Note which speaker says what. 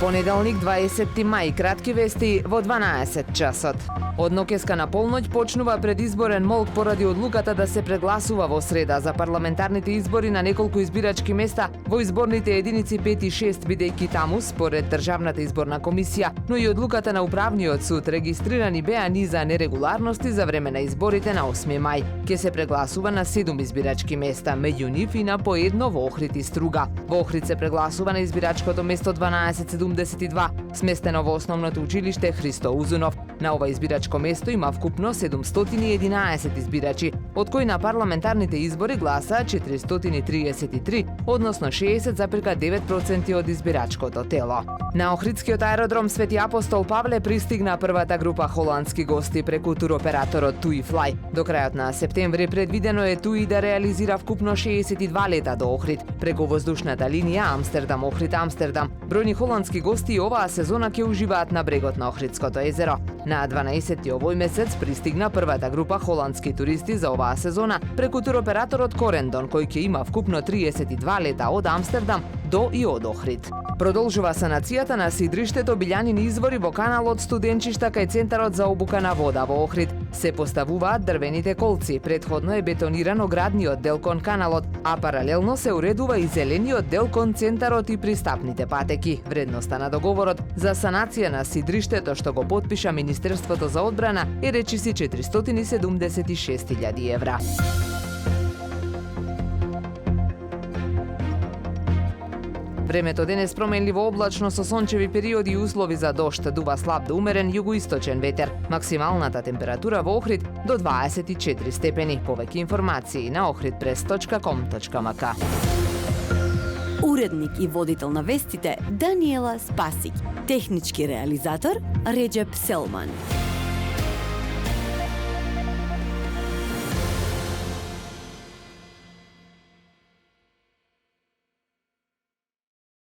Speaker 1: Понеделник, 20 мај, кратки вести во 12 часот. Од ноќеска на полноќ почнува предизборен молк поради одлуката да се прегласува во среда за парламентарните избори на неколку избирачки места во изборните единици 5 и 6, бидејќи таму, според Државната изборна комисија, но и одлуката на Управниот суд, регистрирани беа низа нерегуларности за време на изборите на 8 мај. Ке се прегласува на 7 избирачки места, меѓу нив и на по едно во Охрид и Струга. Во Охрид се прегласува на избирачкото место 1272, сместено во основното училиште Христо Узунов. На ова избирачко место има вкупно 711 избирачи, од кои на парламентарните избори гласаа 433, односно 60,9% од избирачкото тело. На Охридскиот аеродром Свети Апостол Павле пристигна првата група холандски гости преку туроператорот TUI Fly. До крајот на септември предвидено е TUI да реализира вкупно 62 лета до Охрид преку воздушната линија Амстердам-Охрид-Амстердам. Бројни холандски гости оваа сезона ќе уживаат на брегот на Охридското езеро. На 12 овој месец пристигна првата група холандски туристи за оваа сезона преку туроператорот Корендон, кој ќе има вкупно 32 лета од Амстердам до и од Охрид. Продолжува санацијата на сидриштето билјанини извори во каналот Студенчишта кај Центарот за обука на вода во Охрид. Се поставуваат дрвените колци, претходно е бетониран оградниот дел кон каналот, а паралелно се уредува и зелениот дел кон Центарот и пристапните патеки. Вредноста на договорот за санација на сидриштето што го потпиша Министерството за одбрана е речиси 476.000 евра. Времето денес променливо облачно со сончеви периоди и услови за дожд, дува слаб до умерен југоисточен ветер. Максималната температура во Охрид до 24 степени. Повеќе информации на ohridpress.com.mk.
Speaker 2: Уредник и водител на вестите Даниела Спасик. Технички реализатор Реджеп Селман.